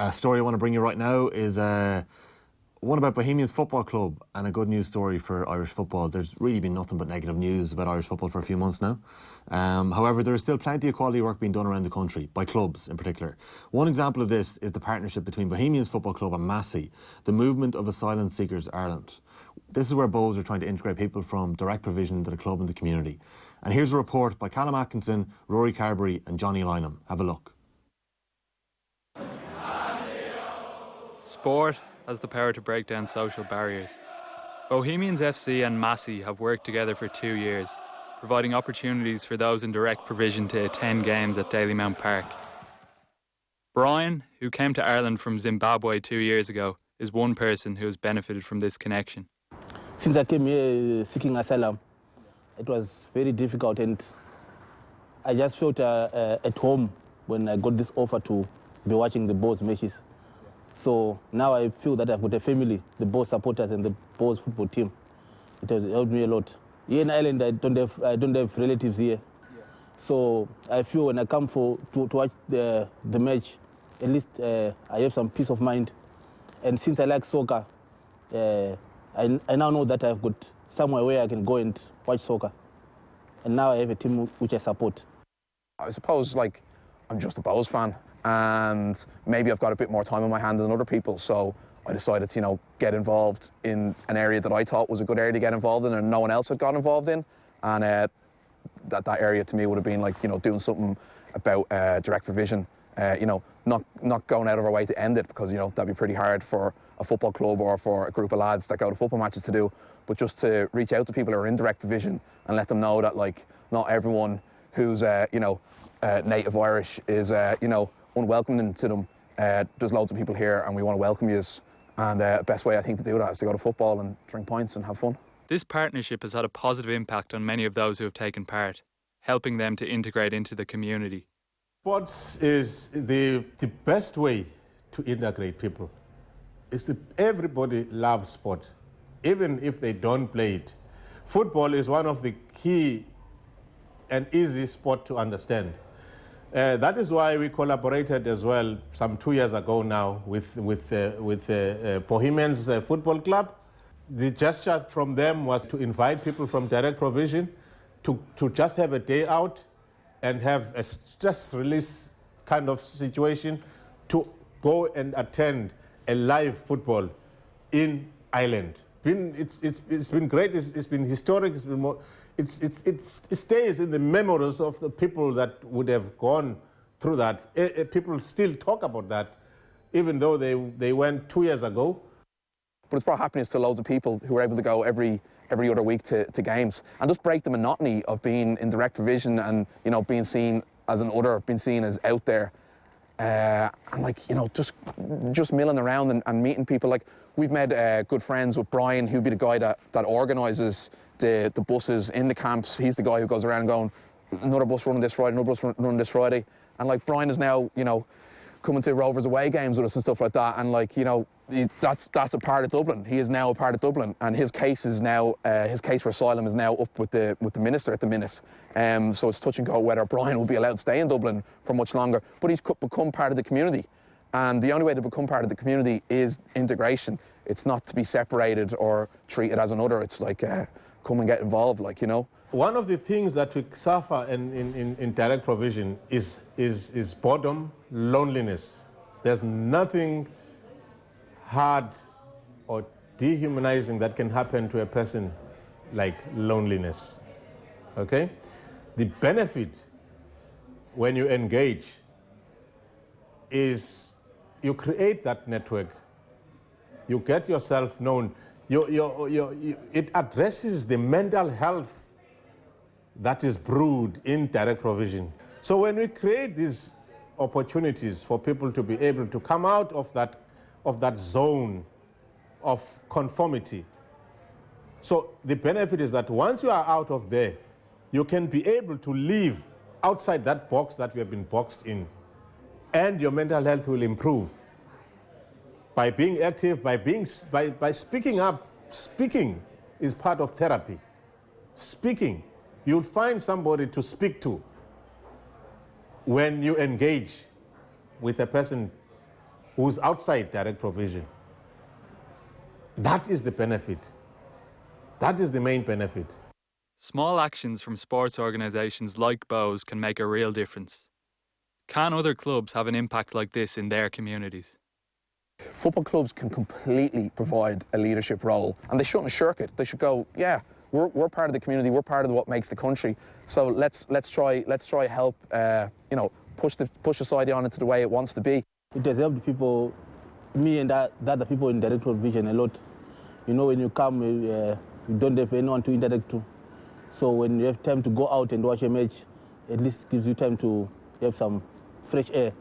A story I want to bring you right now is one about Bohemians Football Club, and a good news story for Irish football. There's really been nothing but negative news about Irish football for a few months now. However, there is still plenty of quality work being done around the country, by clubs in particular. One example of this is the partnership between Bohemians Football Club and MASI, the Movement of Asylum Seekers Ireland. This is where Bohs are trying to integrate people from direct provision into the club and the community. And here's a report by Calum Atkinson, Ruairi Carberry and Jonathon Lynam. Have a look. Sport has the power to break down social barriers. Bohemians FC and MASI have worked together for 2 years, providing opportunities for those in direct provision to attend games at Dalymount Park. Brian, who came to Ireland from Zimbabwe 2 years ago, is one person who has benefited from this connection. Since I came here seeking asylum, it was very difficult, and I just felt at home when I got this offer to be watching the Bohs matches. So now I feel that I've got a family, the Bohs supporters and the Bohs football team. It has helped me a lot. Here in Ireland, I don't have relatives here. So I feel when I come to watch the match, at least I have some peace of mind. And since I like soccer, I now know that I've got somewhere where I can go and watch soccer. And now I have a team which I support. I suppose, like, I'm just a Bohs fan, and maybe I've got a bit more time on my hands than other people, so I decided to, get involved in an area that I thought was a good area to get involved in and no one else had got involved in. And that area to me would have been like, doing something about direct provision, not going out of our way to end it, because, that'd be pretty hard for a football club or for a group of lads that go to football matches to do, but just to reach out to people who are in direct provision and let them know that, like, not everyone who's, native Irish is, unwelcoming to them. There's loads of people here and we want to welcome you. And the best way I think to do that is to go to football and drink pints and have fun. This partnership has had a positive impact on many of those who have taken part, helping them to integrate into the community. Sports is the best way to integrate people. Everybody loves sport, even if they don't play it. Football is one of the key and easy sport to understand. That is why we collaborated as well some 2 years ago now with Bohemians Football Club. The gesture from them was to invite people from direct provision to just have a day out and have a stress release kind of situation, to go and attend a live football in Ireland. It's been great, it's been historic, it's been more, it stays in the memories of the people that would have gone through that. People still talk about that, even though they went 2 years ago. But it's brought happiness to loads of people who are able to go every other week to games and just break the monotony of being in direct provision and, being seen as an other, being seen as out there. And like, just milling around and meeting people. Like, we've made good friends with Brian, who'd be the guy that organises the buses in the camps. He's the guy who goes around going, another bus running this Friday, another bus running this Friday. And like, Brian is now, coming to Rovers away games with us and stuff like that. And like, that's a part of Dublin. He is now a part of Dublin, and his case is now his case for asylum is now up with the minister at the minute. So it's touch and go whether Brian will be allowed to stay in Dublin for much longer. But he's become part of the community, and the only way to become part of the community is integration. It's not to be separated or treated as another. It's like come and get involved, like, One of the things that we suffer in direct provision is boredom, loneliness. There's nothing hard or dehumanizing that can happen to a person like loneliness, okay? The benefit when you engage is you create that network, you get yourself known, it addresses the mental health that is brewed in direct provision. So when we create these opportunities for people to be able to come out of that zone of conformity, so the benefit is that once you are out of there, you can be able to live outside that box that you have been boxed in, and your mental health will improve by being active, by speaking up. Speaking is part of therapy. Speaking, you'll find somebody to speak to when you engage with a person who's outside direct provision. That is the benefit. That is the main benefit. Small actions from sports organisations like Bows can make a real difference. Can other clubs have an impact like this in their communities? Football clubs can completely provide a leadership role, and they shouldn't shirk it. They should go, yeah, we're part of the community, we're part of what makes the country. So let's try help, push the side on into the way it wants to be. It has helped people, me and the other people in direct provision a lot. You know, when you come, you don't have anyone to interact to. So when you have time to go out and watch a match, at least gives you time to have some fresh air.